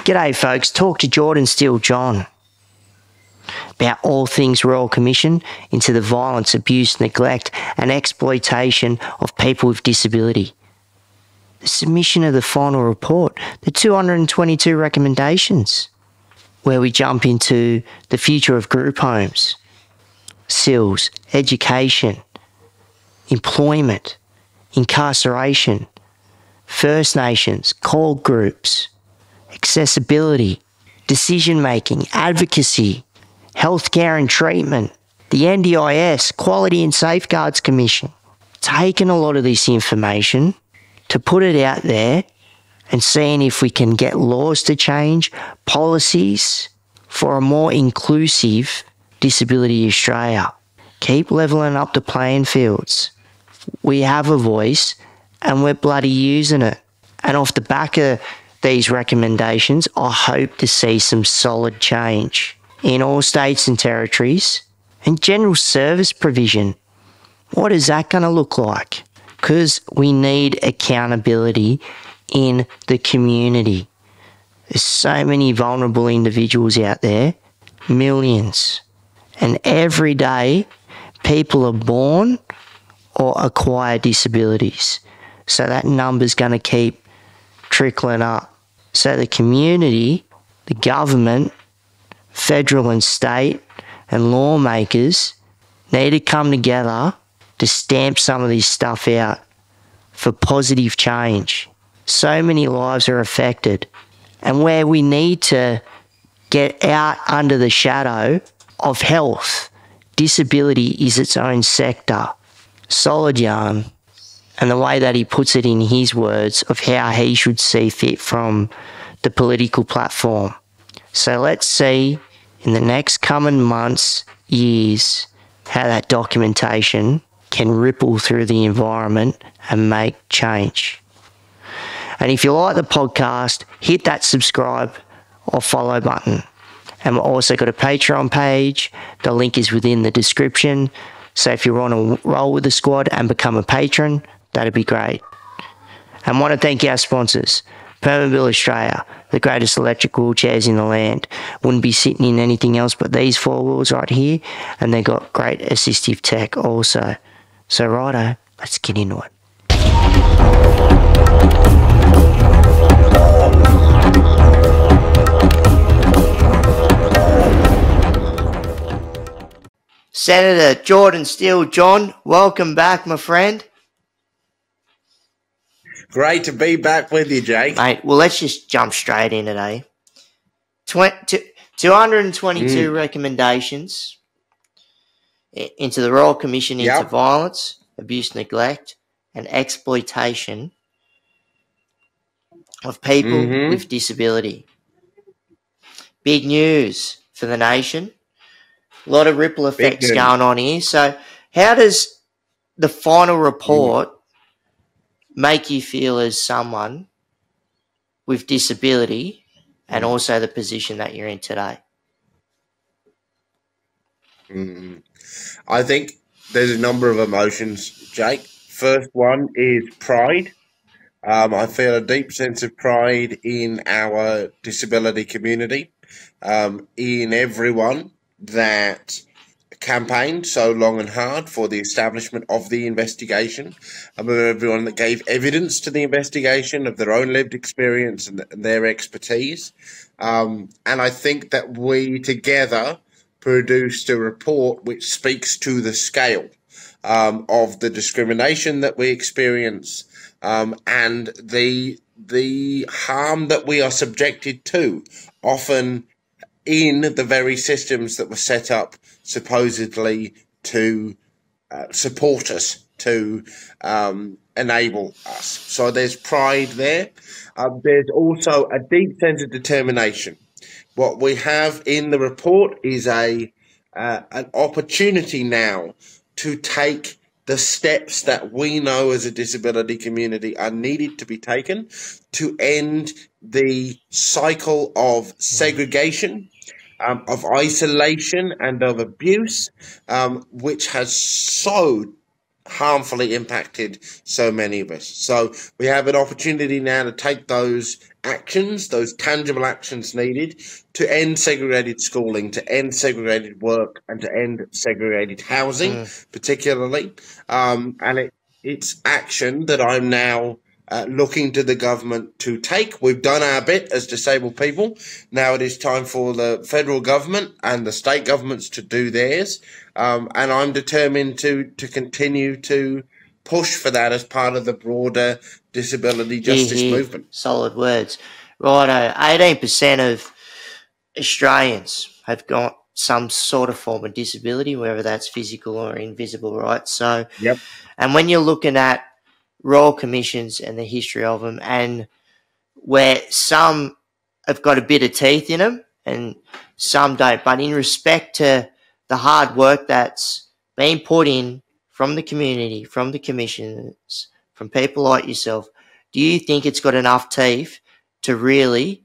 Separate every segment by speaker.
Speaker 1: G'day folks, talk to Jordon Steele-John about all things Royal Commission into the violence, abuse, neglect and exploitation of people with disability. The submission of the final report, the 222 recommendations, where we jump into the future of group homes, SILs, education, employment, incarceration, First Nations, call groups, accessibility, decision-making, advocacy, healthcare and treatment, the NDIS, Quality and Safeguards Commission. Taking a lot of this information to put it out there and seeing if we can get laws to change, policies for a more inclusive Disability Australia. Keep levelling up the playing fields. We have a voice and we're bloody using it. And off the back of these recommendations, I hope to see some solid change in all states and territories and general service provision. What is that going to look like? Because we need accountability in the community. There's so many vulnerable individuals out there, millions. And every day, people are born or acquire disabilities. So that number's going to keep trickling up. So the community, the government, federal and state and lawmakers need to come together to stamp some of this stuff out for positive change. So many lives are affected. And where we need to get out under the shadow of health, disability is its own sector. Solid yarn. And the way that he puts it in his words of how he should see fit from the political platform. So let's see in the next coming months, years, how that documentation can ripple through the environment and make change. And if you like the podcast, hit that subscribe or follow button. And we've also got a Patreon page. The link is within the description. So if you want to roll with the squad and become a patron, that'd be great. And want to thank our sponsors. Permobil Australia, the greatest electric wheelchairs in the land. Wouldn't be sitting in anything else but these four wheels right here. And they've got great assistive tech also. So righto, let's get into it. Senator Jordon Steele-John, welcome back, my friend.
Speaker 2: Great to be back with you, Jake.
Speaker 1: Mate, well, let's just jump straight in today. 222 recommendations into the Royal Commission into violence, abuse, neglect, and exploitation of people with disability. Big news for the nation. A lot of ripple effects going on here. So how does the final report make you feel as someone with disability and also the position that you're in today?
Speaker 2: I think there's a number of emotions, Jake. First one is pride. I feel a deep sense of pride in our disability community, in everyone that campaigned so long and hard for the establishment of the investigation, and everyone that gave evidence to the investigation of their own lived experience and their expertise. And I think that we together produced a report which speaks to the scale of the discrimination that we experience and the harm that we are subjected to, often in the very systems that were set up supposedly to support us, to enable us. So there's pride there. There's also a deep sense of determination. What we have in the report is an opportunity now to take the steps that we know as a disability community are needed to be taken to end the cycle of segregation, of isolation and of abuse, which has so harmfully impacted so many of us. So we have an opportunity now to take those actions, those tangible actions needed to end segregated schooling, to end segregated work, and to end segregated housing, particularly. It's action that I'm now looking to the government to take. We've done our bit as disabled people. Now it is time for the federal government and the state governments to do theirs. And I'm determined to continue to push for that as part of the broader disability justice movement.
Speaker 1: Solid words. Righto, 18% of Australians have got some sort of form of disability, whether that's physical or invisible, right? So,
Speaker 2: Yep.
Speaker 1: And when you're looking at royal commissions and the history of them, and where some have got a bit of teeth in them and some don't, but in respect to the hard work that's been put in from the community, from the commissioners, from people like yourself, do you think it's got enough teeth to really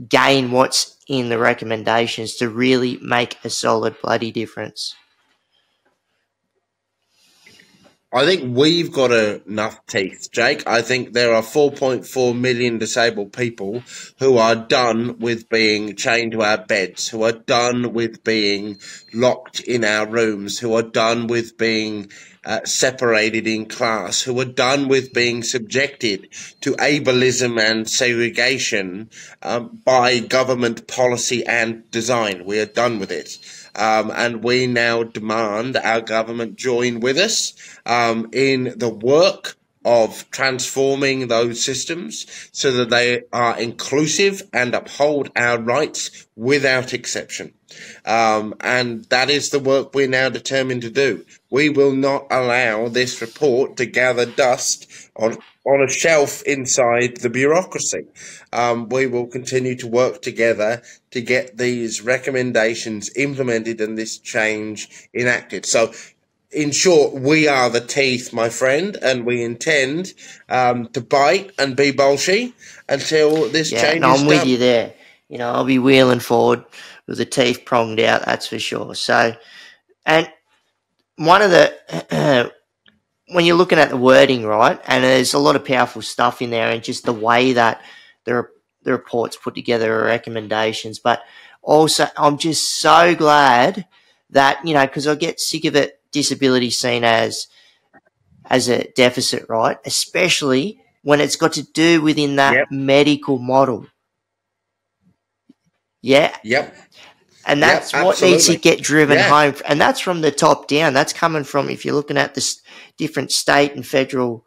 Speaker 1: gain what's in the recommendations to really make a solid bloody difference?
Speaker 2: I think we've got enough teeth, Jake. I think there are 4.4 million disabled people who are done with being chained to our beds, who are done with being locked in our rooms, who are done with being separated in class, who are done with being subjected to ableism and segregation by government policy and design. We are done with it. And we now demand our government join with us in the work of transforming those systems so that they are inclusive and uphold our rights without exception. And that is the work we're now determined to do. We will not allow this report to gather dust on a shelf inside the bureaucracy. We will continue to work together to get these recommendations implemented and this change enacted. So, in short, we are the teeth, my friend, and we intend to bite and be bolshy until this change is done.
Speaker 1: I'm with you there. You know, I'll be wheeling forward with the teeth pronged out, that's for sure. So, and one of the when you're looking at the wording, right, and there's a lot of powerful stuff in there, and just the way that the report's put together are recommendations. But also, I'm just so glad that, you know, because I get sick of it, disability seen as a deficit, right? Especially when it's got to do within that medical model. Yeah.
Speaker 2: Yep.
Speaker 1: And that's what needs to get driven home. And that's from the top down. That's coming from, if you're looking at the different state and federal,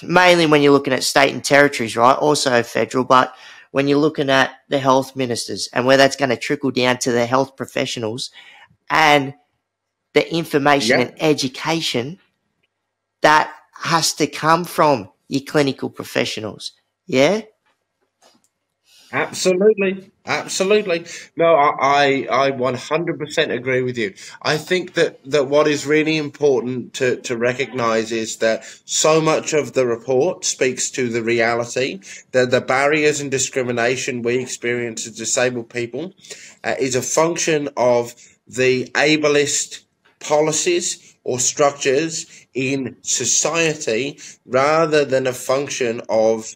Speaker 1: mainly when you're looking at state and territories, right? Also federal, but when you're looking at the health ministers and where that's going to trickle down to the health professionals and the information and education that has to come from your clinical professionals. Yeah?
Speaker 2: Absolutely. No, I 100% agree with you. I think that what is really important to recognise is that so much of the report speaks to the reality that the barriers and discrimination we experience as disabled people is a function of the ableist policies or structures in society rather than a function of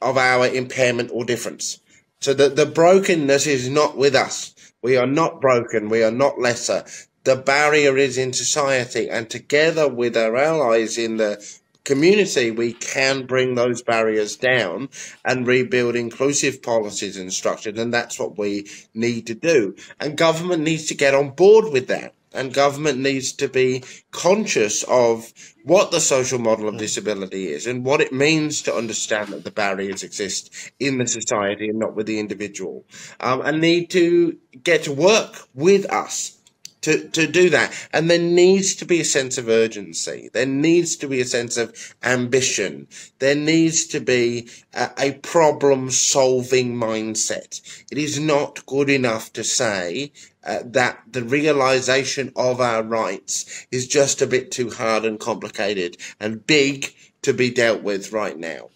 Speaker 2: our impairment or difference. So the brokenness is not with us. We are not broken. We are not lesser. The barrier is in society, and together with our allies in the community, we can bring those barriers down and rebuild inclusive policies and structures, and that's what we need to do. And government needs to get on board with that. And government needs to be conscious of what the social model of disability is and what it means to understand that the barriers exist in the society and not with the individual, and need to get to work with us to do that. And there needs to be a sense of urgency. There needs to be a sense of ambition. There needs to be a problem-solving mindset. It is not good enough to say that the realization of our rights is just a bit too hard and complicated and big to be dealt with right now.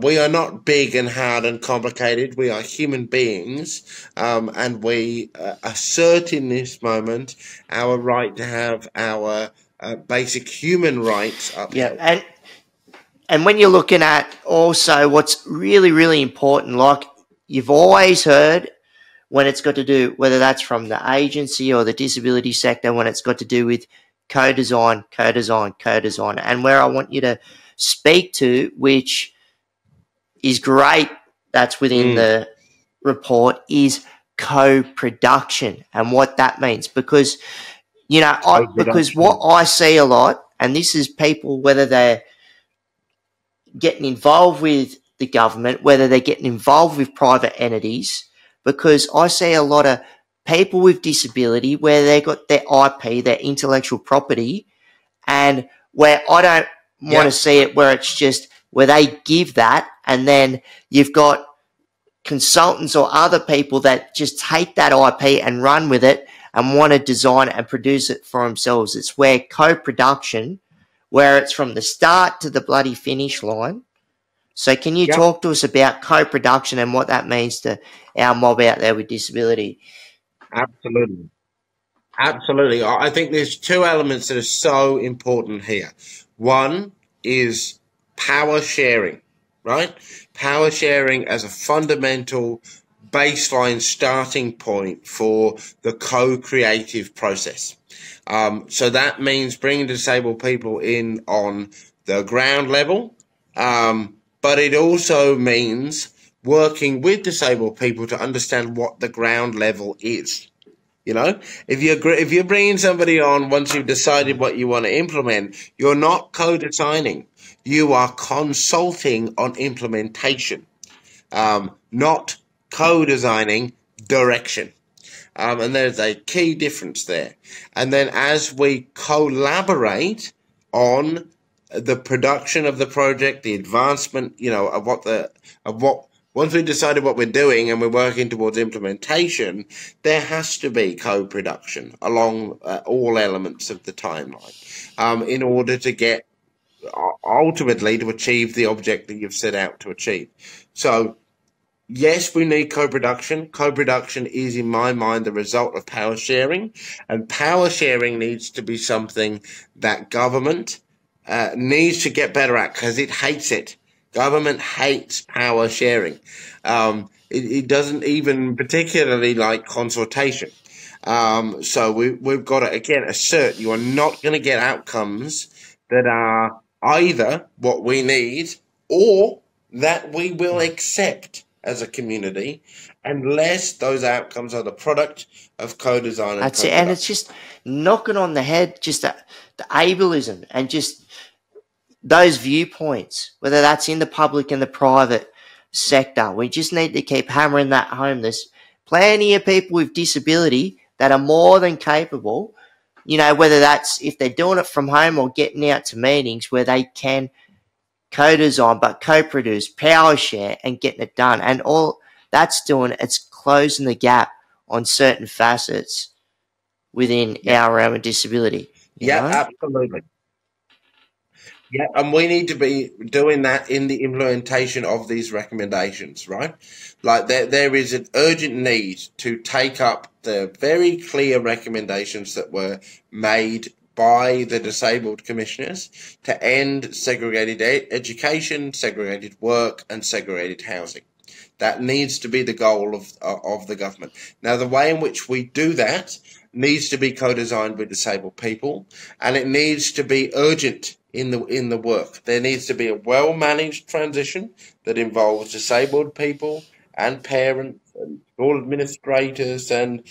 Speaker 2: We are not big and hard and complicated. We are human beings, and we assert in this moment our right to have our basic human rights
Speaker 1: Yeah,
Speaker 2: upheld.
Speaker 1: and when you're looking at also what's really, really important, like you've always heard when it's got to do, whether that's from the agency or the disability sector, when it's got to do with co-design, co-design, co-design. And where I want you to speak to, which is great, that's within
Speaker 2: Mm.
Speaker 1: the report, is co-production and what that means. Because, because what
Speaker 2: Co-production.
Speaker 1: I see a lot, and this is people, whether they're getting involved with the government, whether they're getting involved with private entities, because I see a lot of people with disability where they got their IP, their intellectual property, and where I don't want to
Speaker 2: Yep,
Speaker 1: see it where it's just where they give that and then you've got consultants or other people that just take that IP and run with it and want to design it and produce it for themselves. It's where co-production, where it's from the start to the bloody finish line. So can you
Speaker 2: yep,
Speaker 1: talk to us about co-production and what that means to our mob out there with disability?
Speaker 2: absolutely. Absolutely. I think there's two elements that are so important here. One is power sharing, right? Power sharing as a fundamental baseline starting point for the co-creative process. So that means bringing disabled people in on the ground level, but it also means working with disabled people to understand what the ground level is. You know, if you're bringing somebody on once you've decided what you want to implement, you're not co-designing. You are consulting on implementation, not co-designing direction. And there's a key difference there. And then as we collaborate on the production of the project, the advancement, of what once we've decided what we're doing and we're working towards implementation, there has to be co-production along all elements of the timeline in order to get ultimately to achieve the object that you've set out to achieve. So yes, we need co-production. Co-production is, in my mind, the result of power sharing, and power sharing needs to be something that government needs to get better at because it hates it. Government hates power sharing. It doesn't even particularly like consultation. So we've got to, again, assert you are not going to get outcomes that are either what we need or that we will accept as a community unless those outcomes are the product of co-design and
Speaker 1: That's it. And it's
Speaker 2: co-production.
Speaker 1: just knocking on the head, just the ableism and just those viewpoints, whether that's in the public and the private sector. We just need to keep hammering that home. There's plenty of people with disability that are more than capable, whether that's if they're doing it from home or getting out to meetings where they can co-design but co-produce, power share and getting it done. And all that's doing, it's closing the gap on certain facets within
Speaker 2: Yeah,
Speaker 1: our realm of disability,
Speaker 2: yeah, absolutely. Yeah, and we need to be doing that in the implementation of these recommendations, right? Like there is an urgent need to take up the very clear recommendations that were made by the disabled commissioners to end segregated education, segregated work, and segregated housing. That needs to be the goal of the government. Now, the way in which we do that needs to be co-designed with disabled people, and it needs to be urgent in the work. There needs to be a well-managed transition that involves disabled people and parents and school administrators and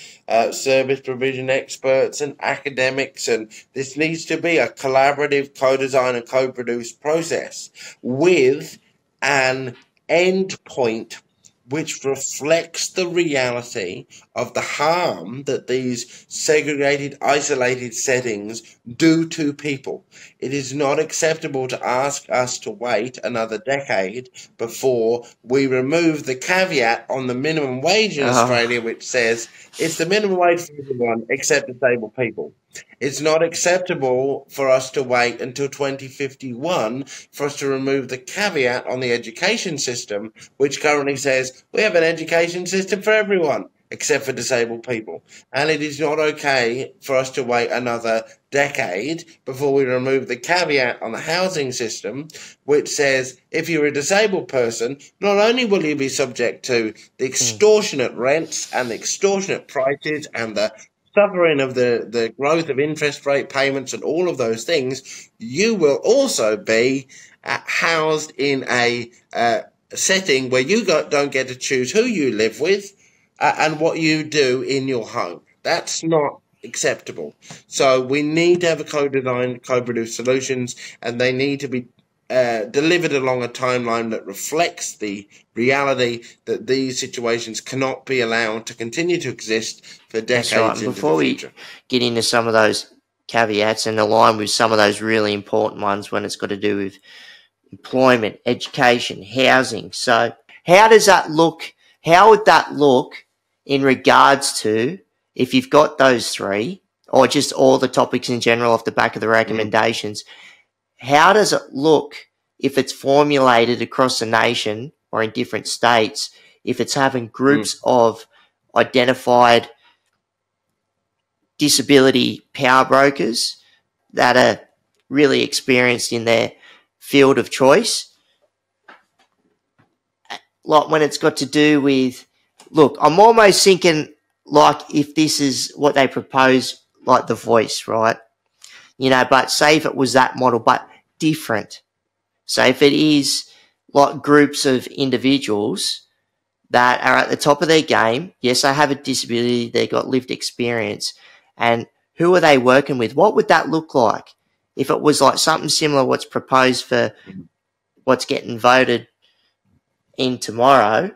Speaker 2: service provision experts and academics, and this needs to be a collaborative co-design and co-produce process with an end point which reflects the reality of the harm that these segregated, isolated settings do to people. It is not acceptable to ask us to wait another decade before we remove the caveat on the minimum wage in
Speaker 1: Oh,
Speaker 2: Australia, which says it's the minimum wage for everyone except disabled people. It's not acceptable for us to wait until 2051 for us to remove the caveat on the education system, which currently says we have an education system for everyone except for disabled people. And it is not okay for us to wait another decade before we remove the caveat on the housing system, which says if you're a disabled person, not only will you be subject to the extortionate rents and the extortionate prices and the suffering of the growth of interest rate payments and all of those things, you will also be housed in a setting where you don't get to choose who you live with and what you do in your home. That's not acceptable. So we need to have a co-designed, co-produced solutions, and they need to be delivered along a timeline that reflects the reality that these situations cannot be allowed to continue to exist for decades.
Speaker 1: That's right. And before we get into some of those caveats and align with some of those really important ones when it's got to do with employment, education, housing. So how does that look? How would that look in regards to if you've got those three or just all the topics in general off the back of the recommendations? How does it look if it's formulated across the nation or in different states, if it's having groups of identified disability power brokers that are really experienced in their field of choice? Like when it's got to do with, look, I'm almost thinking like if this is what they propose, like The Voice, right? But say if it was that model, but different. So if it is like groups of individuals that are at the top of their game, yes, they have a disability, they've got lived experience, and who are they working with? What would that look like if it was like something similar what's proposed for what's getting voted in tomorrow,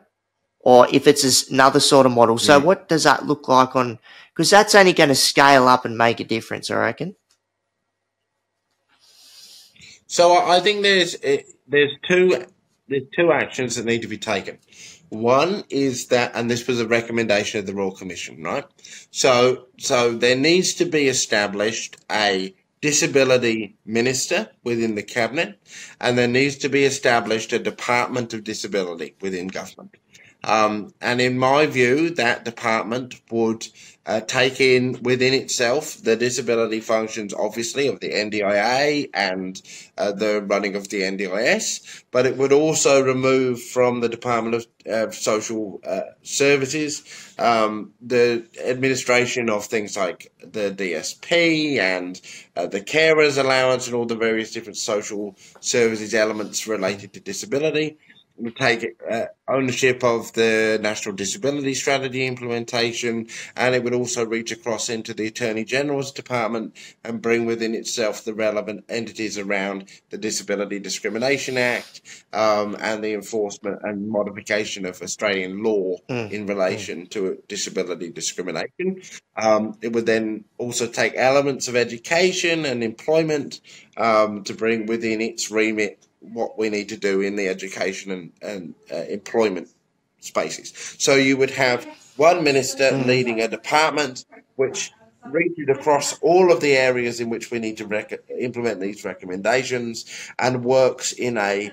Speaker 1: or if it's another sort of model? So what does that look like on, because that's only going to scale up and make a difference, I reckon.
Speaker 2: So I think there's two actions that need to be taken. One is that, and this was a recommendation of the Royal Commission, right? So there needs to be established a disability minister within the cabinet, and there needs to be established a Department of Disability within government. And in my view, that department would take in within itself the disability functions, obviously, of the NDIA and the running of the NDIS, but it would also remove from the Department of Social Services the administration of things like the DSP and the carers allowance and all the various different social services elements related to disability. Would take ownership of the National Disability Strategy implementation, and it would also reach across into the Attorney General's Department and bring within itself the relevant entities around the Disability Discrimination Act and the enforcement and modification of Australian law in relation to disability discrimination. It would then also take elements of education and employment to bring within its remit what we need to do in the education and employment spaces. So you would have one minister leading a department which reaches across all of the areas in which we need to implement these recommendations and works in a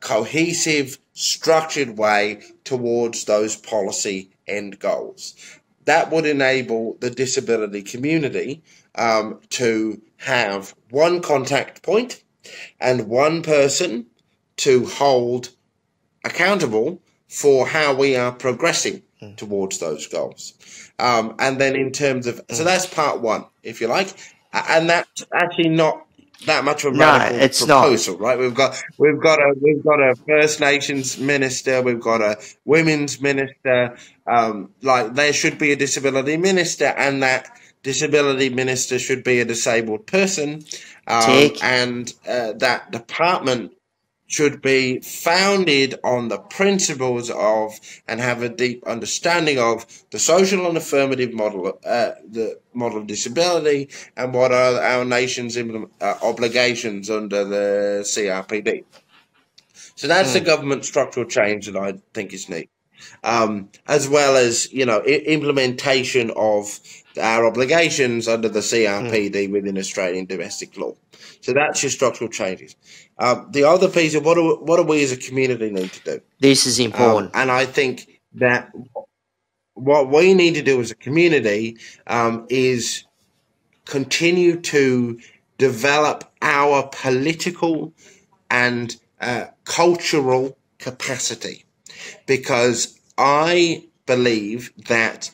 Speaker 2: cohesive, structured way towards those policy end goals. That would enable the disability community to have one contact point and one person to hold accountable for how we are progressing towards those goals. And then in terms of, so that's part one, if you like, and that's actually not that much of a radical proposal, right? We've got a First Nations minister, we've got a women's minister, like there should be a disability minister, and that disability minister should be a disabled person, and that department should be founded on the principles of and have a deep understanding of the social and affirmative model, the model of disability, and what are our nation's obligations under the CRPD. So that's the government structural change that I think is needed. as well as, implementation of our obligations under the CRPD within Australian domestic law. So that's your structural changes. The other piece of what do we as a community need to do?
Speaker 1: This is important.
Speaker 2: And I think that what we need to do as a community is continue to develop our political and cultural capacity, because I believe that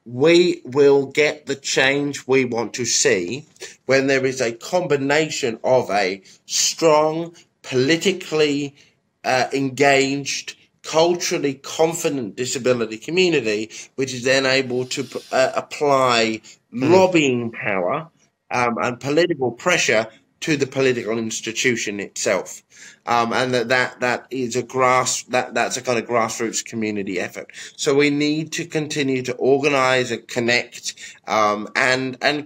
Speaker 2: we will get the change we want to see when there is a combination of a strong, politically engaged, culturally confident disability community, which is then able to apply lobbying power and political pressure to the political institution itself. And that is that's a kind of grassroots community effort. So we need to continue to organise and connect and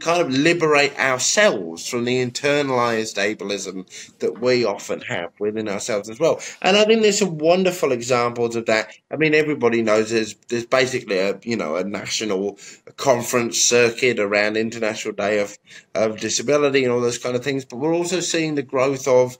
Speaker 2: kind of liberate ourselves from the internalised ableism that we often have within ourselves as well. And I think there's some wonderful examples of that. I mean, everybody knows there's basically a national conference circuit around International Day of Disability and all those kind of things. But we're also seeing the growth of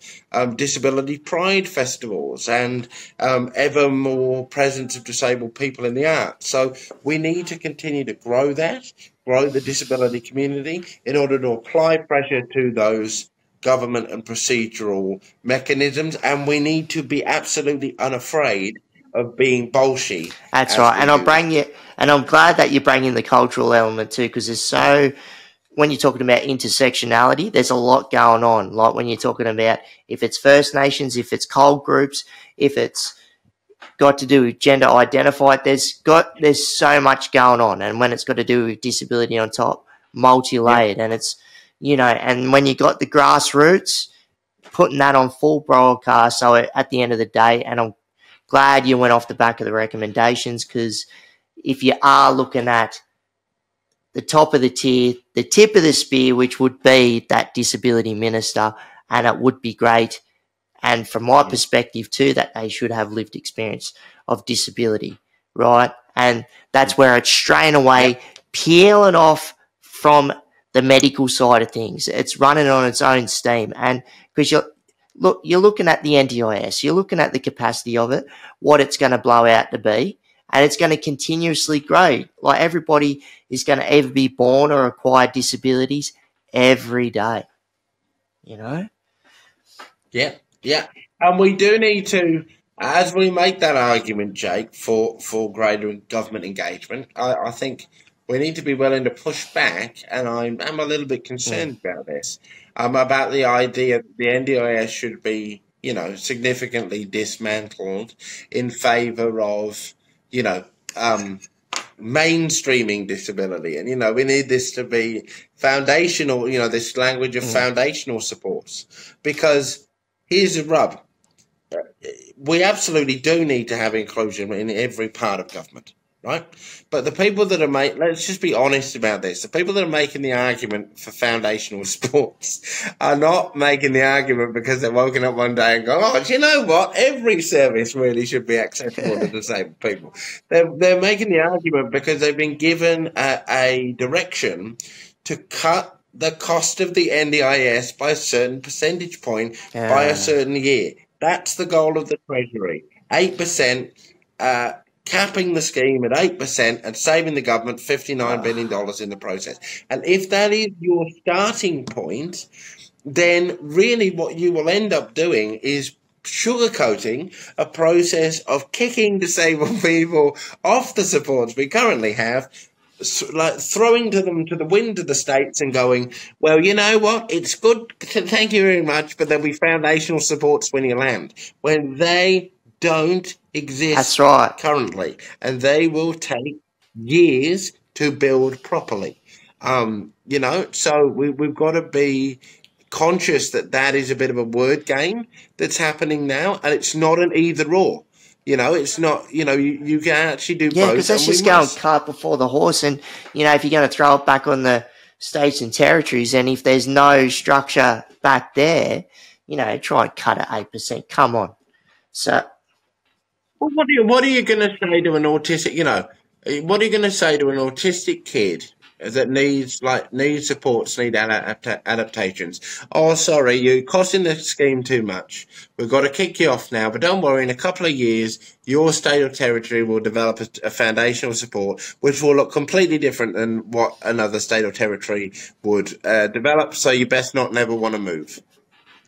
Speaker 2: disability pride festivals and ever more presence of disabled people in the arts. So we need to continue to grow the disability community in order to apply pressure to those government and procedural mechanisms, and we need to be absolutely unafraid of being bolshy.
Speaker 1: That's right. And I'm glad that you bring in the cultural element too, because when you're talking about intersectionality, there's a lot going on. Like when you're talking about if it's First Nations, if it's cold groups, if it's got to do with gender identified, there's so much going on. And when it's got to do with disability on top, multi-layered. And it's, and when you got the grassroots, putting that on full broadcast. So at the end of the day, and I'm glad you went off the back of the recommendations, because if you are looking at the top of the tier, the tip of the spear, which would be that disability minister, and it would be great. And from my perspective too, that they should have lived experience of disability, right? And that's where it's straying away, peeling off from the medical side of things. It's running on its own steam. And because you're looking at the NDIS, you're looking at the capacity of it, what it's going to blow out to be, and it's going to continuously grow. Like everybody is going to either be born or acquire disabilities every day,
Speaker 2: Yeah. And we do need to, as we make that argument, Jake, for greater government engagement, I think we need to be willing to push back, and I'm a little bit concerned about this, about the idea that the NDIS should be, significantly dismantled in favour of, mainstreaming disability. And, we need this to be foundational, this language of foundational supports, because here's the rub. We absolutely do need to have inclusion in every part of government, right? But the people that let's just be honest about this. The people that are making the argument for foundational supports are not making the argument because they're woken up one day and go, oh, do you know what? Every service really should be accessible to disabled people. They're making the argument because they've been given a direction to cut the cost of the NDIS by a certain percentage point by a certain year. That's the goal of the Treasury. 8%, capping the scheme at 8% and saving the government $59 billion in the process. And if that is your starting point, then really what you will end up doing is sugarcoating a process of kicking disabled people off the supports we currently have, like throwing them to the wind of the states and going, well, you know what, it's good, thank you very much, but there'll be foundational supports when you land, when they don't exist currently, and they will take years to build properly. So we've got to be conscious that is a bit of a word game that's happening now, and it's not an either or. It's not, you can actually do both.
Speaker 1: Yeah, because that's just going cart before the horse. And, if you're going to throw it back on the states and territories, and if there's no structure back there, try and cut it 8%. Come on. So.
Speaker 2: Well, what are you going to say to an autistic? What are you going to say to an autistic kid that needs supports, need adaptations? Oh, sorry, you're costing the scheme too much. We've got to kick you off now, but don't worry. In a couple of years, your state or territory will develop a foundational support, which will look completely different than what another state or territory would develop. So you best not never want to move.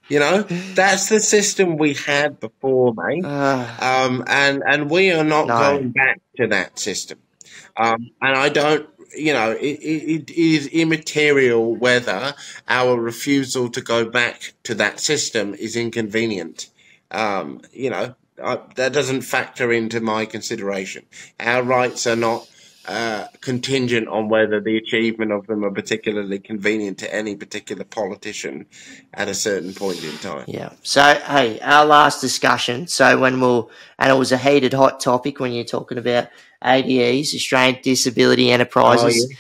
Speaker 2: That's the system we had before, mate. And we are not
Speaker 1: No.
Speaker 2: going back to that system. And I don't, it is immaterial whether our refusal to go back to that system is inconvenient. That doesn't factor into my consideration. Our rights are not contingent on whether the achievement of them are particularly convenient to any particular politician at a certain point in time.
Speaker 1: Yeah. So, hey, our last discussion. So and it was a heated, hot topic when you're talking about ADEs, Australian Disability Enterprises.
Speaker 2: Oh, yeah.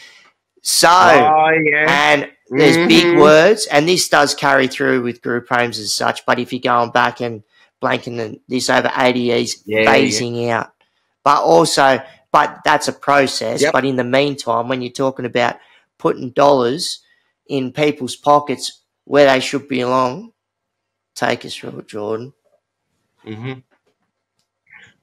Speaker 1: So,
Speaker 2: Oh, yeah.
Speaker 1: and there's big words, and this does carry through with group homes as such, but if you're going back and blanking this over ADEs, phasing out. But that's a process.
Speaker 2: Yep.
Speaker 1: But in the meantime, when you're talking about putting dollars in people's pockets where they should belong, take us through it, Jordan.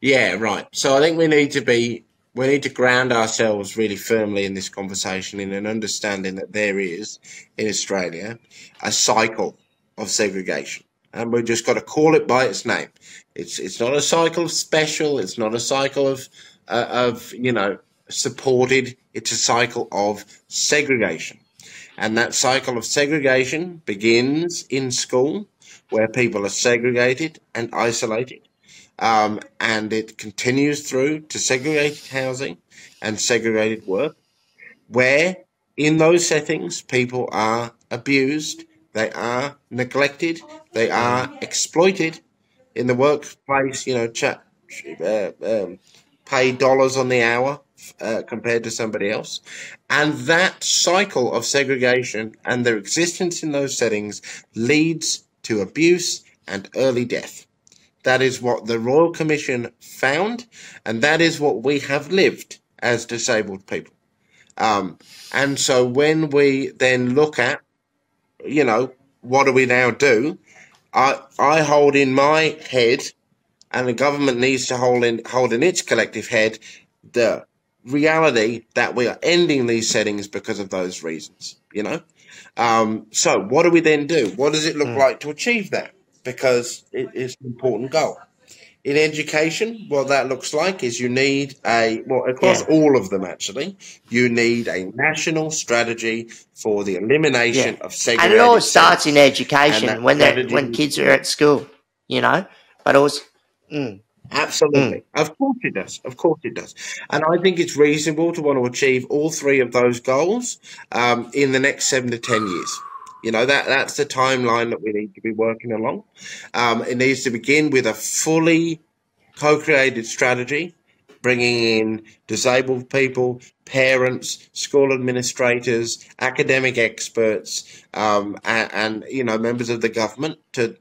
Speaker 2: Yeah, right. So I think we need to ground ourselves really firmly in this conversation in an understanding that there is, in Australia, a cycle of segregation. And we've just got to call it by its name. It's not a cycle of special. It's not a cycle of supported. It's a cycle of segregation. And that cycle of segregation begins in school, where people are segregated and isolated. And it continues through to segregated housing and segregated work, where in those settings people are abused, they are neglected, they are exploited in the workplace. Pay dollars on the hour compared to somebody else. And that cycle of segregation and their existence in those settings leads to abuse and early death. That is what the Royal Commission found, and that is what we have lived as disabled people. And so when we then look at, what do we now do? I hold in my head, and the government needs to hold in its collective head, the reality that we are ending these settings because of those reasons, So what do we then do? What does it look like to achieve that? Because it is an important goal. In education, what that looks like is you need across all of them actually, you need a national strategy for the elimination of segregation.
Speaker 1: And it all starts in education when kids are at school, but also...
Speaker 2: Absolutely. Of course it does. Of course it does. And I think it's reasonable to want to achieve all three of those goals in the next 7 to 10 years. That's the timeline that we need to be working along. It needs to begin with a fully co-created strategy, bringing in disabled people, parents, school administrators, academic experts, and members of the government to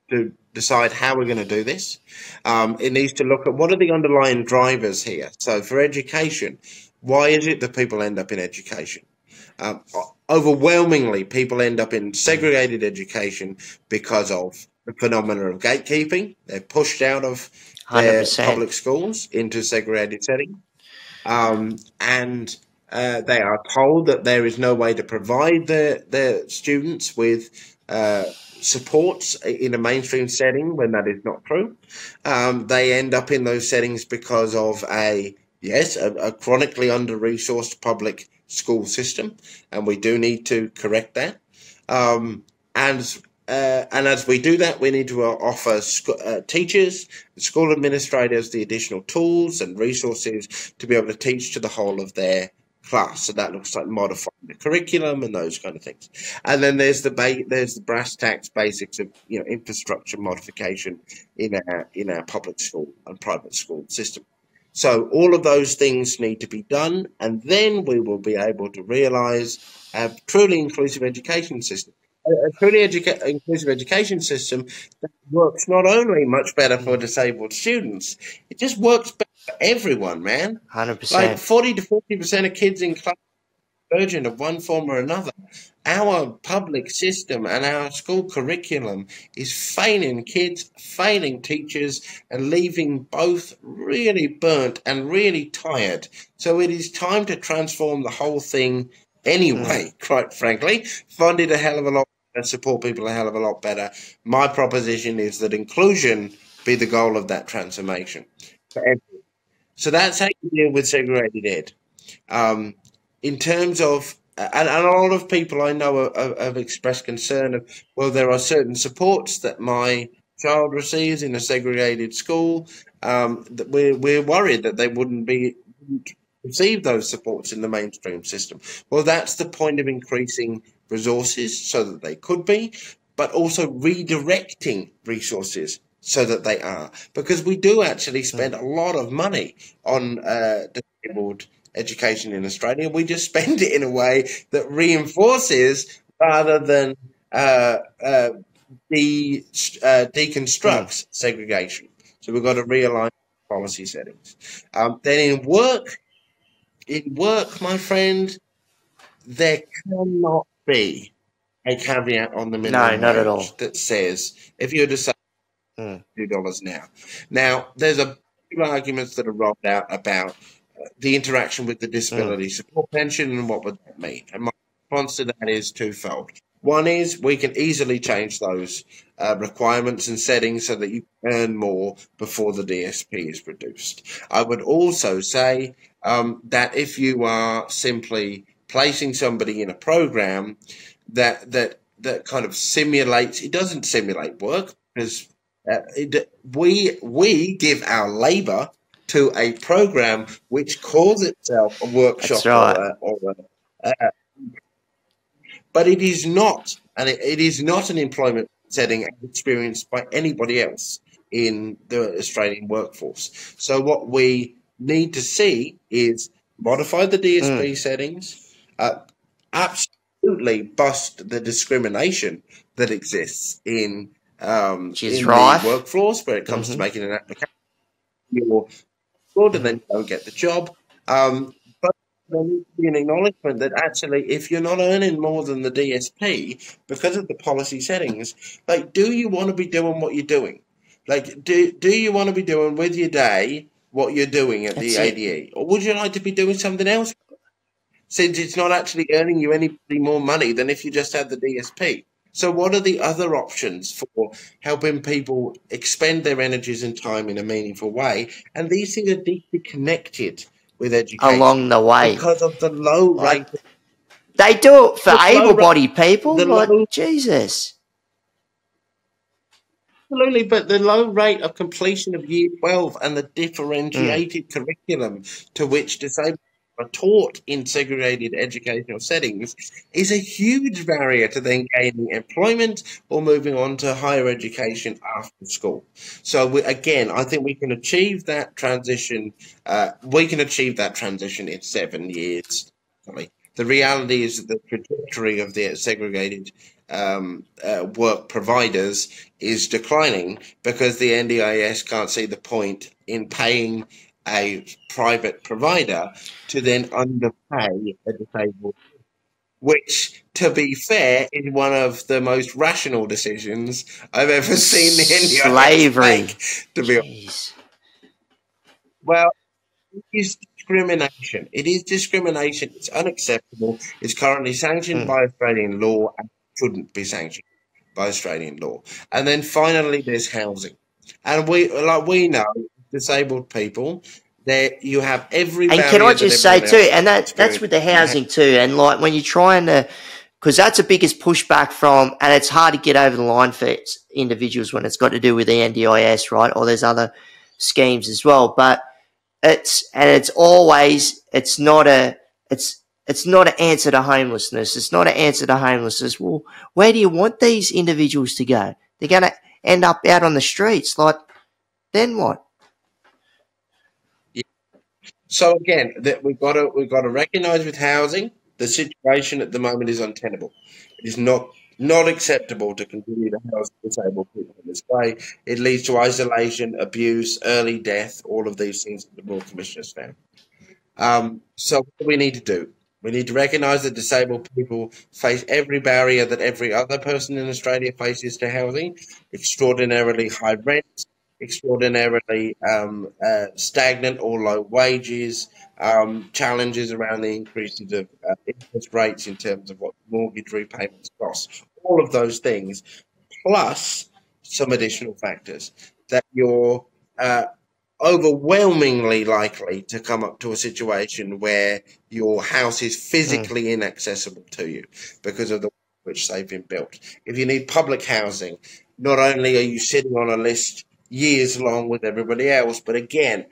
Speaker 2: decide how we're going to do this. It needs to look at what are the underlying drivers here. So for education, why is it that people end up in education? Overwhelmingly, people end up in segregated education because of the phenomena of gatekeeping. They're pushed out of their public schools into segregated settings. And they are told that there is no way to provide their students with supports in a mainstream setting when that is not true. They end up in those settings because of a chronically under-resourced public school system, and we do need to correct that. And as we do that, we need to offer teachers, school administrators, the additional tools and resources to be able to teach to the whole of their class. So that looks like modifying the curriculum and those kind of things. And then there's the brass tacks basics of infrastructure modification in our public school and private school system. So all of those things need to be done, and then we will be able to realise a truly inclusive education system. a truly inclusive education system that works not only much better for disabled students, it just works better for everyone, man. Like
Speaker 1: 100%.
Speaker 2: 40 to 40% of kids in class version of one form or another. Our public system and our school curriculum is failing kids, failing teachers, and leaving both really burnt and really tired. So it is time to transform the whole thing anyway, quite frankly. Fund it a hell of a lot and support people a hell of a lot better. My proposition is that inclusion be the goal of that transformation. So that's how you deal with segregated ed. Um, in terms of, and a lot of people I know have expressed concern of, well, there are certain supports that my child receives in a segregated school. That we're worried that they wouldn't receive those supports in the mainstream system. Well, that's the point of increasing resources so that they could be, but also redirecting resources so that they are, because we do actually spend a lot of money on disabled education in Australia. We just spend it in a way that reinforces rather than deconstructs segregation. So we've got to realign policy settings. Then in work, my friend, there cannot be a caveat on the
Speaker 1: No,
Speaker 2: minimum
Speaker 1: not at all.
Speaker 2: wage that says if you're to say $2 now. Now, there's a few arguments that are rolled out about the interaction with the disability support pension and what would that mean. And my response to that is twofold. One is we can easily change those requirements and settings so that you earn more before the DSP is produced. I would also say that if you are simply placing somebody in a program that kind of simulates, it doesn't simulate work because we give our labour to a program which calls itself a
Speaker 1: That's
Speaker 2: workshop
Speaker 1: right.
Speaker 2: but it is not, and it is not an employment setting experienced by anybody else in the Australian workforce. So what we need to see is modify the DSP settings, absolutely bust the discrimination that exists in
Speaker 1: She's
Speaker 2: the
Speaker 1: rife.
Speaker 2: workforce where it comes to making an application. You're good and then you don't get the job. But there needs to be an acknowledgement that actually, if you're not earning more than the DSP because of the policy settings, like, do you want to be doing what you're doing? Like, do you want to be doing with your day what you're doing at the
Speaker 1: That's it.
Speaker 2: ADE, or would you like to be doing something else? Since it's not actually earning you any more money than if you just had the DSP. So, what are the other options for helping people expend their energies and time in a meaningful way? And these things are deeply connected with education
Speaker 1: Along the way.
Speaker 2: because of the low rate.
Speaker 1: Like, they do it for
Speaker 2: Look,
Speaker 1: able-bodied people.
Speaker 2: the
Speaker 1: Like,
Speaker 2: low,
Speaker 1: Jesus.
Speaker 2: absolutely, but the low rate of completion of Year 12 and the differentiated curriculum to which disabled are taught in segregated educational settings is a huge barrier to then gaining employment or moving on to higher education after school. So again, I think we can achieve that transition. We can achieve that transition in 7 years. The reality is that the trajectory of the segregated work providers is declining because the NDIS can't see the point in paying a private provider to then underpay a disabled, which, to be fair, is one of the most rational decisions I've ever seen the NDIS
Speaker 1: Slavery.
Speaker 2: make. To be
Speaker 1: Jeez.
Speaker 2: well, it is discrimination. It is discrimination. It's unacceptable. It's currently sanctioned by Australian law and shouldn't be sanctioned by Australian law. And then finally, there's housing, and we know disabled people. There, you have every
Speaker 1: And can I
Speaker 2: barrier that
Speaker 1: just say
Speaker 2: everyone
Speaker 1: too,
Speaker 2: else
Speaker 1: and that's with the housing too, and like when you're trying to, because that's the biggest pushback from, and it's hard to get over the line for individuals when it's got to do with the NDIS, right? Or there's other schemes as well, but it's always, it's not an answer to homelessness. It's not an answer to homelessness. Well, where do you want these individuals to go? They're going to end up out on the streets. Like, then what?
Speaker 2: So again, that we've got to recognise with housing, the situation at the moment is untenable. It is not Not acceptable to continue to house disabled people in this way. It leads to isolation, abuse, early death, all of these things that the Royal Commissioners found. So what do we need to do? We need to recognise that disabled people face every barrier that every other person in Australia faces to housing: extraordinarily high rents, extraordinarily stagnant or low wages, challenges around the increases of interest rates in terms of what mortgage repayments cost. All of those things, plus some additional factors that you're uh, overwhelmingly likely to come up to a situation where your house is physically inaccessible to you because of the way in which they've been built. If you need public housing, not only are you sitting on a list years long with everybody else, but again,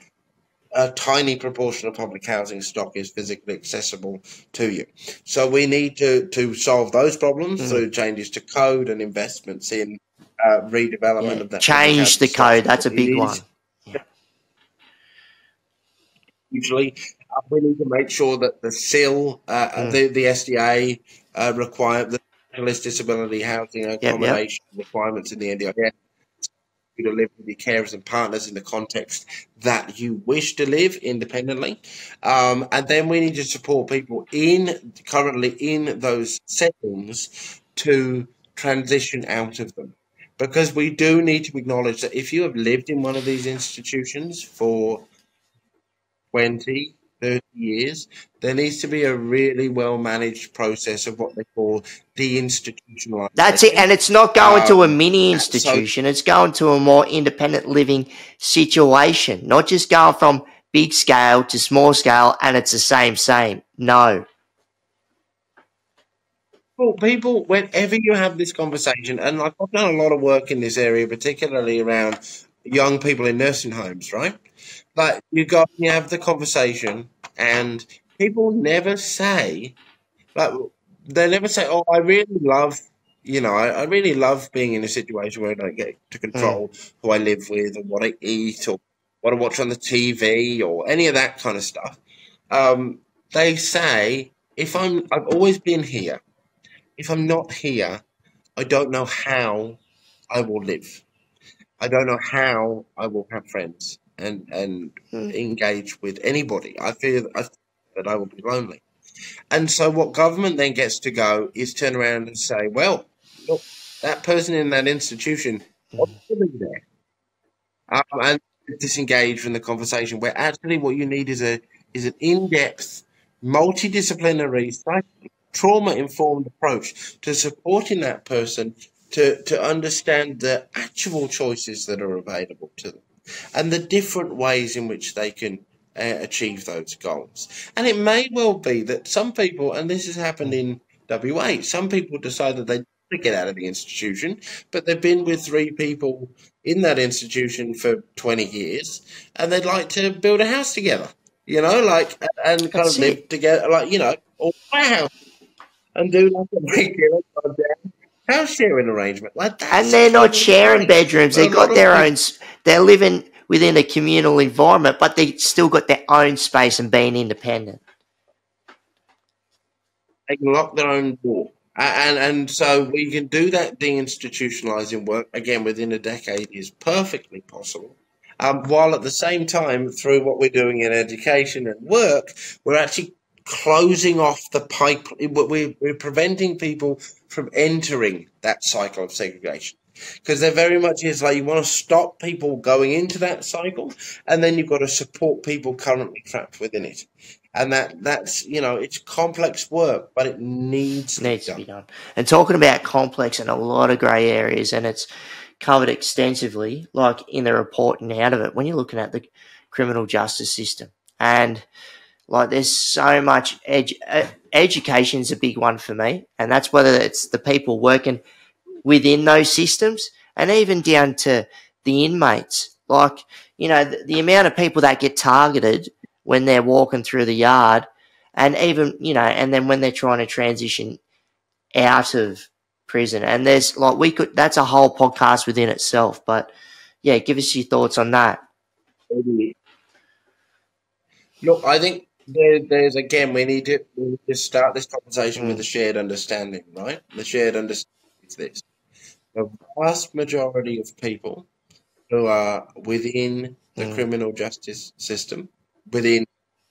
Speaker 2: a tiny proportion of public housing stock is physically accessible to you. So we need to solve those problems through changes to code and investments in redevelopment of that public
Speaker 1: Change
Speaker 2: housing
Speaker 1: the
Speaker 2: stock.
Speaker 1: code. That's a
Speaker 2: It
Speaker 1: big one.
Speaker 2: is usually we need to make sure that the SIL, the SDA require the specialist disability housing accommodation requirements in the NDIS you to live with your carers and partners in the context that you wish to live independently. And then we need to support people currently in those settings to transition out of them. Because we do need to acknowledge that if you have lived in one of these institutions for 20, 30 years, there needs to be a really well managed process of what they call deinstitutionalization.
Speaker 1: That's it. And it's not going to a mini
Speaker 2: So
Speaker 1: institution. It's going to a more independent living situation, not just going from big scale to small scale and it's the same. No.
Speaker 2: well, people, whenever you have this conversation, and like I've done a lot of work in this area, particularly around young people in nursing homes, right? Like you go and you have the conversation, and people never say, like, they never say, "Oh, I really love, I really love being in a situation where I don't get to control who I live with, or what I eat, or what I watch on the TV, or any of that kind of stuff." They say, I've always been here. If I'm not here, I don't know how I will live. I don't know how I will have friends and engage with anybody. I feel that I will be lonely. And so what government then gets to go is turn around and say, well, look, that person in that institution wants to be there. And disengage from the conversation where actually what you need is an in-depth, multidisciplinary, trauma-informed approach to supporting that person to understand the actual choices that are available to them and the different ways in which they can achieve those goals. And it may well be that some people, and this has happened in WA, some people decide that they want to get out of the institution, but they've been with three people in that institution for 20 years and they'd like to build a house together, and kind
Speaker 1: That's
Speaker 2: of live
Speaker 1: it.
Speaker 2: together, or buy a house and do like a regular house sharing arrangement. Like,
Speaker 1: And
Speaker 2: that's
Speaker 1: they're not
Speaker 2: totally
Speaker 1: sharing
Speaker 2: fine.
Speaker 1: bedrooms.
Speaker 2: But
Speaker 1: They
Speaker 2: a lot
Speaker 1: got
Speaker 2: of
Speaker 1: their
Speaker 2: people,
Speaker 1: own, they're living within a communal environment, but they still got their own space and being independent.
Speaker 2: they can lock their own door. And so we can do that deinstitutionalizing work again within a decade is perfectly possible. While at the same time, through what we're doing in education and work, we're actually closing off the pipe. We're preventing people from entering that cycle of segregation because there very much is like you want to stop people going into that cycle, and then you've got to support people currently trapped within it. And that's it's complex work, but it needs to be
Speaker 1: Needs to be
Speaker 2: done.
Speaker 1: done. And talking about complex and a lot of grey areas, and it's covered extensively, like in the report and out of it, when you're looking at the criminal justice system. And like there's so much education's a big one for me, and that's whether it's the people working within those systems and even down to the inmates. Like, the amount of people that get targeted when they're walking through the yard, and even, and then when they're trying to transition out of prison. And there's that's a whole podcast within itself. But yeah, give us your thoughts on that.
Speaker 2: Look, I think there's again we need to start this conversation with a shared understanding, right? The shared understanding is this: the vast majority of people who are within the criminal justice system, within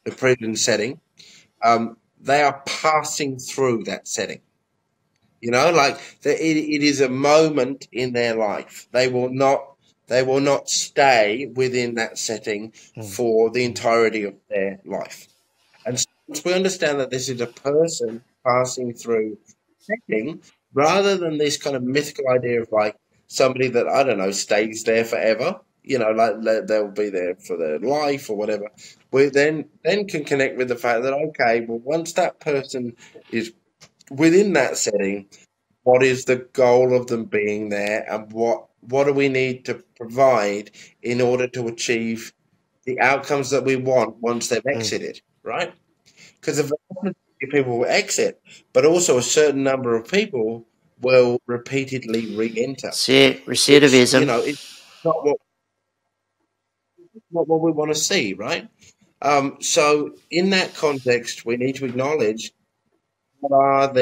Speaker 2: the prison setting, they are passing through that setting. You know, like it is a moment in their life. They will not stay within that setting for the entirety of their life. And so once we understand that this is a person passing through setting, rather than this kind of mythical idea of like somebody that, I don't know, stays there forever, you know, like they'll be there for their life or whatever, we then can connect with the fact that, okay, well, once that person is within that setting, what is the goal of them being there, and what do we need to provide in order to achieve the outcomes that we want once they've exited, right? Because the vast majority of people will exit, but also a certain number of people will repeatedly re-enter.
Speaker 1: See,
Speaker 2: Which, you
Speaker 1: recidivism.
Speaker 2: know, it's not what we want to see, right? So in that context, we need to acknowledge what's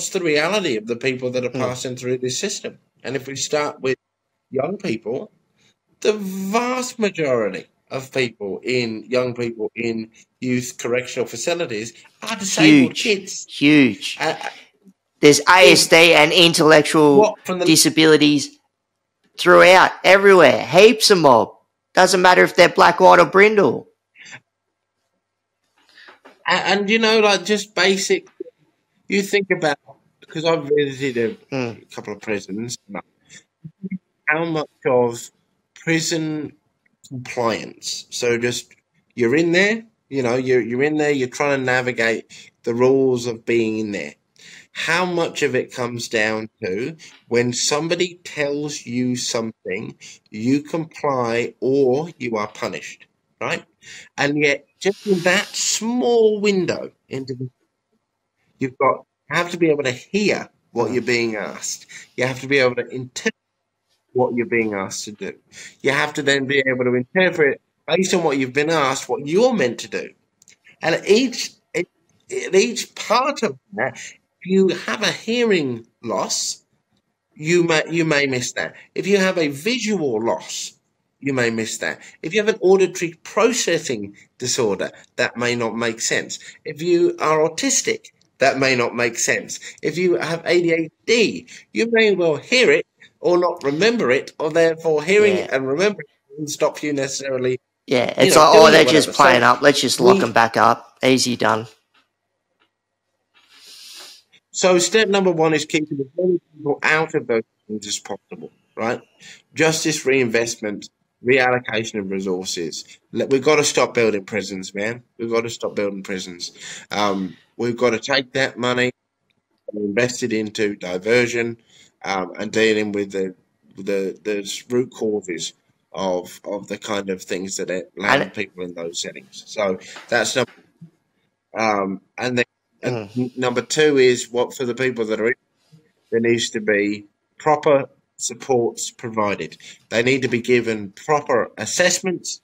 Speaker 2: the reality of the people that are passing through this system. And if we start with young people, the vast majority of young people in youth correctional facilities are disabled kids.
Speaker 1: Huge. There's ASD and intellectual disabilities throughout, everywhere. Heaps of mob. Doesn't matter if they're black, white, or brindle.
Speaker 2: And you know, like just basic. You think about, because I've visited a couple of prisons. How much of prison compliance? So just you're in there. You know, you're in there. You're trying to navigate the rules of being in there. How much of it comes down to when somebody tells you something, you comply or you are punished, right? And yet, just in that small window you have to be able to hear what you're being asked. You have to be able to interpret what you're being asked to do. You have to then be able to interpret based on what you've been asked what you're meant to do. And each part of that, if you have a hearing loss, you may miss that. If you have a visual loss, you may miss that. If you have an auditory processing disorder, that may not make sense. If you are autistic, that may not make sense. If you have ADHD, you may well hear it or not remember it, or therefore hearing it and remembering it doesn't stop you necessarily.
Speaker 1: Yeah, it's like, oh, they're just playing
Speaker 2: So
Speaker 1: up. Let's just lock them back up. Easy done.
Speaker 2: So step number one is keeping as many people out of those things as possible, right? Justice, reinvestment, reallocation of resources. We've got to stop building prisons, man. We've got to stop building prisons. We've got to take that money and invest it into diversion and dealing with the root causes of the kind of things that land people in those settings. So that's number and then number two is what for the people that are in, there needs to be proper supports provided. They need to be given proper assessments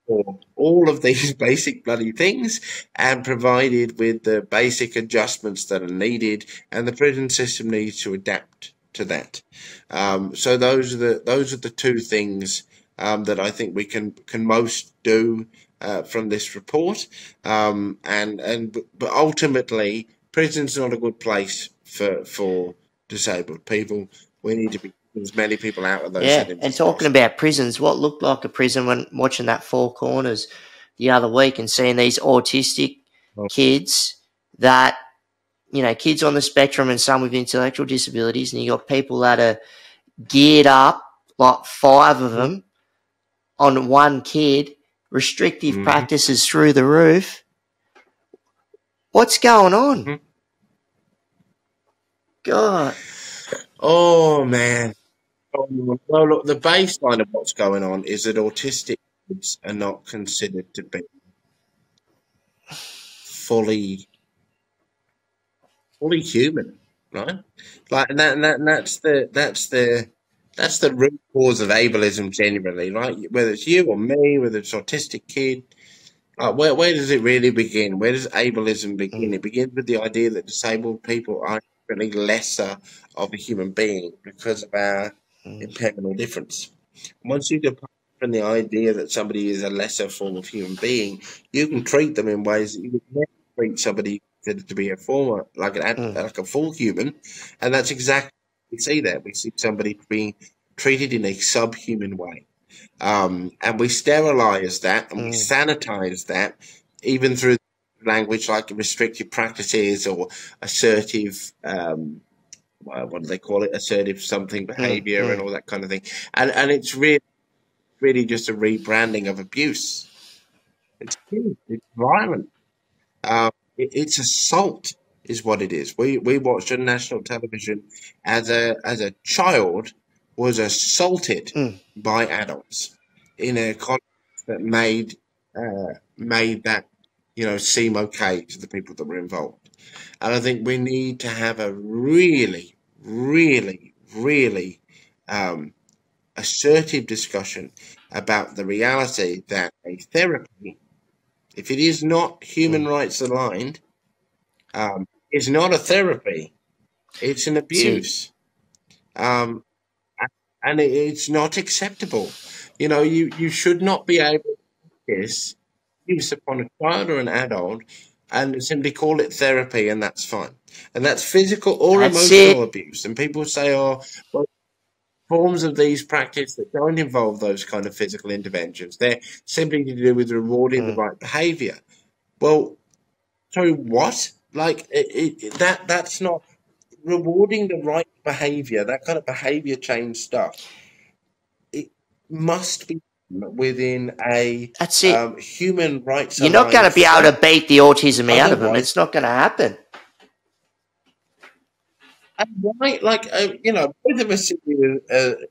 Speaker 2: for all of these basic bloody things and provided with the basic adjustments that are needed, and the prison system needs to adapt to that. So those are the two things that I think we can most do from this report. But ultimately, prison's not a good place for disabled people. We need to be as many people out of those settings.
Speaker 1: And talking about prisons, what looked like a prison when watching that Four Corners the other week and seeing these autistic kids that, you know, kids on the spectrum and some with intellectual disabilities, and you got people that are geared up, like 5 of them on one kid, restrictive practices through the roof. What's going on? God.
Speaker 2: Oh, man. Well, look, the baseline of what's going on is that autistic kids are not considered to be fully human, right? Like, and that's the root cause of ableism generally, right? Whether it's you or me, whether it's autistic kid, like where does it really begin? Where does ableism begin? It begins with the idea that disabled people are really lesser of a human being because of our impairment or difference. Once you depart from the idea that somebody is a lesser form of human being, you can treat them in ways that you would never treat somebody considered to be a former, like a full human, and that's exactly what we see there. We see somebody being treated in a subhuman way, and we sterilize that and we sanitize that, even through language like restrictive practices or assertive. What do they call it? Assertive something behavior and all that kind of thing, and it's really just a rebranding of abuse. It's violent. It's assault, is what it is. We watched on national television as a child was assaulted by adults in a context that made that seem okay to the people that were involved. And I think we need to have a really, really, really assertive discussion about the reality that a therapy, if it is not human rights aligned, is not a therapy. It's an abuse. And it's not acceptable. You should not be able to practice abuse upon a child or an adult and simply call it therapy, and that's fine. And that's physical or emotional abuse. And people say, oh, well, forms of these practices that don't involve those kind of physical interventions, they're simply to do with rewarding the right behavior. Well, sorry, what? Like that's not rewarding the right behavior. That kind of behavior change stuff. It must be within a human rights.
Speaker 1: You're not going to be able to beat the autism out of them. It's not going to happen.
Speaker 2: Right, both of us sit here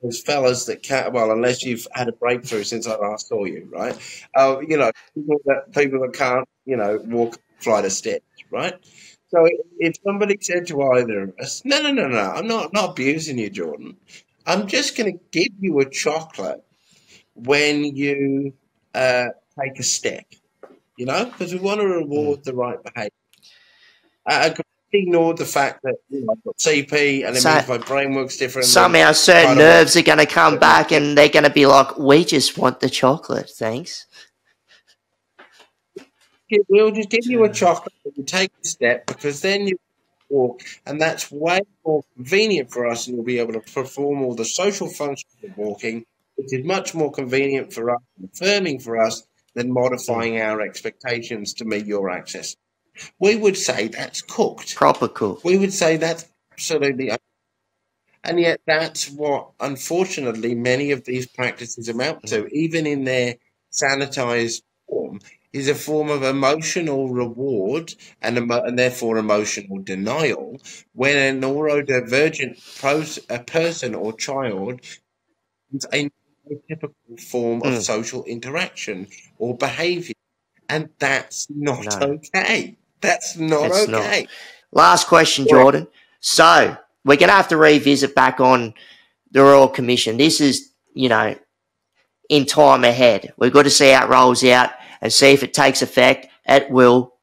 Speaker 2: as fellas that can't. Well, unless you've had a breakthrough since I last saw you, right? People that can't, walk a flight of steps, right? So if somebody said to either of us, no, I'm not abusing you, Jordon. I'm just going to give you a chocolate when you take a step, because we want to reward the right behaviour. I ignored the fact that I've got CP and it means my brain works differently.
Speaker 1: Somehow certain nerves are going to come back and they're going to be like, we just want the chocolate, thanks.
Speaker 2: We'll just give you a chocolate when you take a step, because then you walk, and that's way more convenient for us, and you'll be able to perform all the social functions of walking, which is much more convenient for us and affirming for us than modifying our expectations to meet your access. We would say that's cooked.
Speaker 1: Proper cooked.
Speaker 2: We would say that's absolutely. And yet that's what, unfortunately, many of these practices amount to, even in their sanitized form, is a form of emotional reward and therefore emotional denial when a neurodivergent person or child is a typical form of social interaction or behavior. And that's not okay. That's not okay.
Speaker 1: Not. Last question, Jordon. So we're going to have to revisit back on the Royal Commission. This is, in time ahead. We've got to see how it rolls out and see if it takes effect. It will,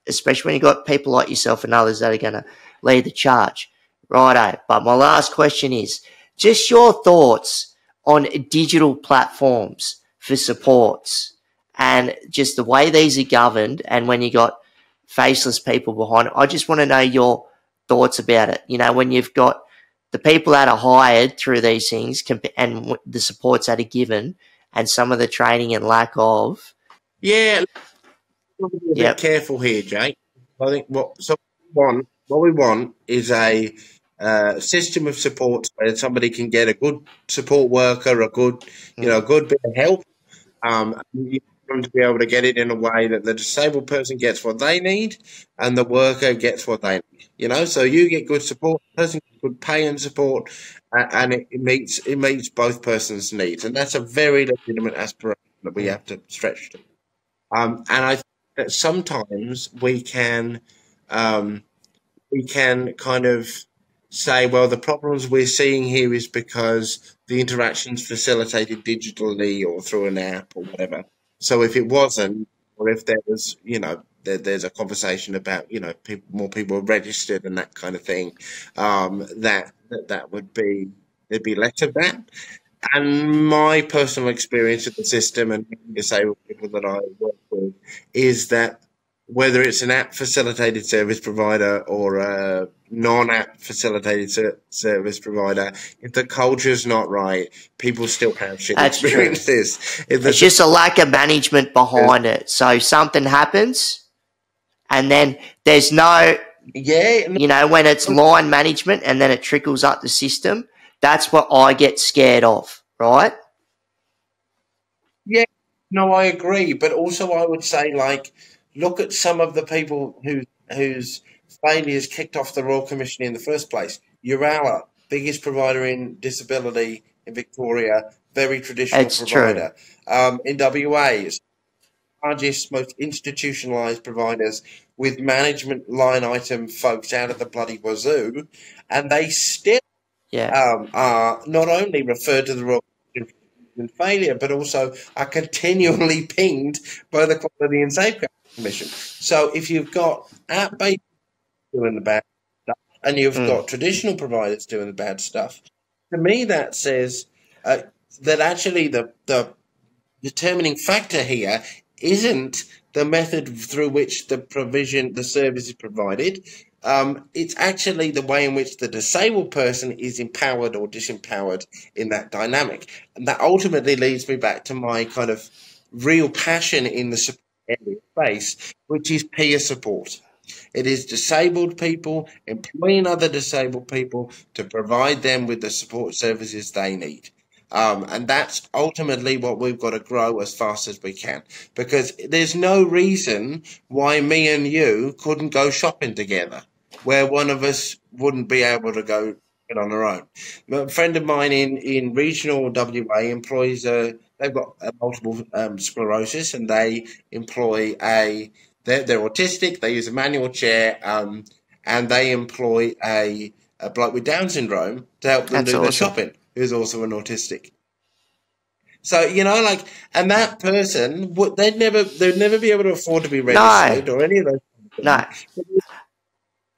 Speaker 1: especially when you've got people like yourself and others that are going to lead the charge. Righto. But my last question is just your thoughts on digital platforms for supports and just the way these are governed, and when you got faceless people behind it. I just want to know your thoughts about it. When you've got the people that are hired through these things and the supports that are given and some of the training and lack of.
Speaker 2: Yeah, we'll be a bit careful here, Jake. I think what we want is a system of support where somebody can get a good support worker, a good bit of help. You want to be able to get it in a way that the disabled person gets what they need and the worker gets what they need. So you get good support, the person gets good pay and support, and it meets both persons' needs, and that's a very legitimate aspiration that we have to stretch to. And I think that sometimes we can kind of say, well, the problems we're seeing here is because the interaction's facilitated digitally or through an app or whatever. So if it wasn't, or if there was, there's a conversation about, you know, more people are registered and that kind of thing, that would be, there'd be less of that. And my personal experience of the system and disabled people that I work with is that whether it's an app facilitated service provider or a non-app facilitated service provider, if the culture's not right, people still have shit
Speaker 1: That's true.
Speaker 2: experiences.
Speaker 1: It's just a lack of management behind it. So something happens, and then there's no, you know, when it's line management and then it trickles up the system, that's what I get scared of, right?
Speaker 2: Yeah, no, I agree. But also I would say, like, look at some of the people whose failures kicked off the Royal Commission in the first place. Urala, biggest provider in disability in Victoria, very traditional
Speaker 1: It's
Speaker 2: provider. In WA, largest, most institutionalised providers with management line item folks out of the bloody wazoo, and they still are not only referred to the Royal Commission for failure, but also are continually pinged by the Quality and Safeguarding Commission. So if you've got app-based doing the bad stuff and you've got traditional providers doing the bad stuff, to me that says that actually the determining factor here isn't the method through which the service is provided. It's actually the way in which the disabled person is empowered or disempowered in that dynamic. And that ultimately leads me back to my kind of real passion in the support area space, which is peer support. It is disabled people employing other disabled people to provide them with the support services they need. And that's ultimately what we've got to grow as fast as we can, because there's no reason why me and you couldn't go shopping together, where one of us wouldn't be able to go on our own. A friend of mine in regional WA employs they've got multiple sclerosis, and they employ they're autistic, they use a manual chair, and they employ a bloke with Down syndrome to help them do their shopping, who's also an autistic. So, you know, like, and that person, they'd never be able to afford to be registered or any of those things.
Speaker 1: No.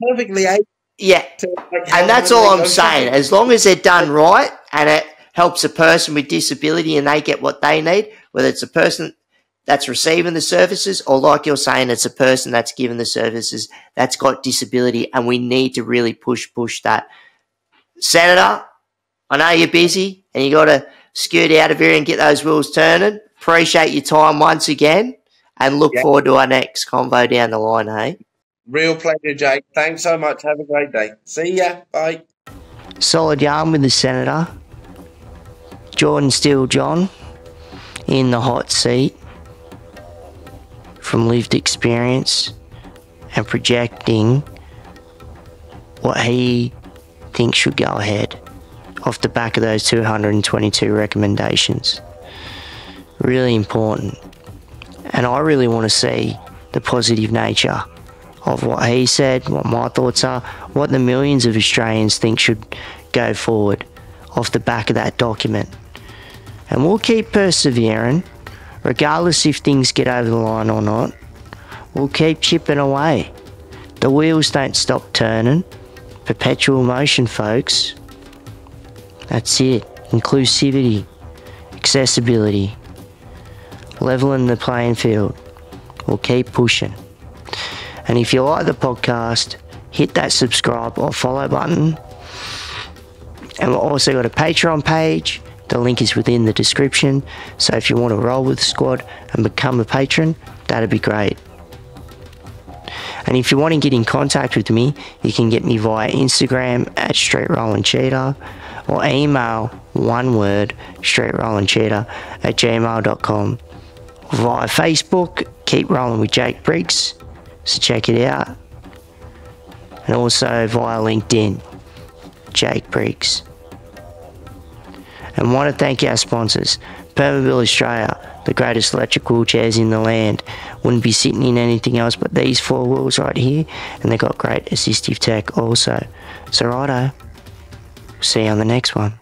Speaker 2: Perfectly able to, like,
Speaker 1: and that's all I'm saying. As long as they're done right and it helps a person with disability and they get what they need, whether it's a person that's receiving the services or, like you're saying, it's a person that's given the services that's got disability, and we need to really push that. Senator, I know you're busy and you got to scoot out of here and get those wheels turning. Appreciate your time once again and look forward to our next convo down the line, hey?
Speaker 2: Real pleasure, Jake. Thanks so much. Have a great day. See ya. Bye.
Speaker 1: Solid yarn with the Senator. Jordon Steele-John in the hot seat from lived experience and projecting what he thinks should go ahead off the back of those 222 recommendations. Really important. And I really want to see the positive nature of what he said, what my thoughts are, what the millions of Australians think should go forward off the back of that document. And we'll keep persevering, regardless if things get over the line or not. We'll keep chipping away. The wheels don't stop turning. Perpetual motion, folks. That's it. Inclusivity, accessibility, leveling the playing field. We'll keep pushing. And if you like the podcast, hit that subscribe or follow button. And we've also got a Patreon page. The link is within the description. So if you want to roll with the squad and become a patron, that'd be great. And if you want to get in contact with me, you can get me via Instagram at streetrollandcheetah or email one word streetrollandcheetah@gmail.com. Via Facebook, keep rolling with Jake Briggs, so check it out. And also via LinkedIn, Jake Briggs. And want to thank our sponsors, Permobil Australia, the greatest electric wheelchairs in the land. Wouldn't be sitting in anything else but these four wheels right here, and they've got great assistive tech also. So righto, see you on the next one.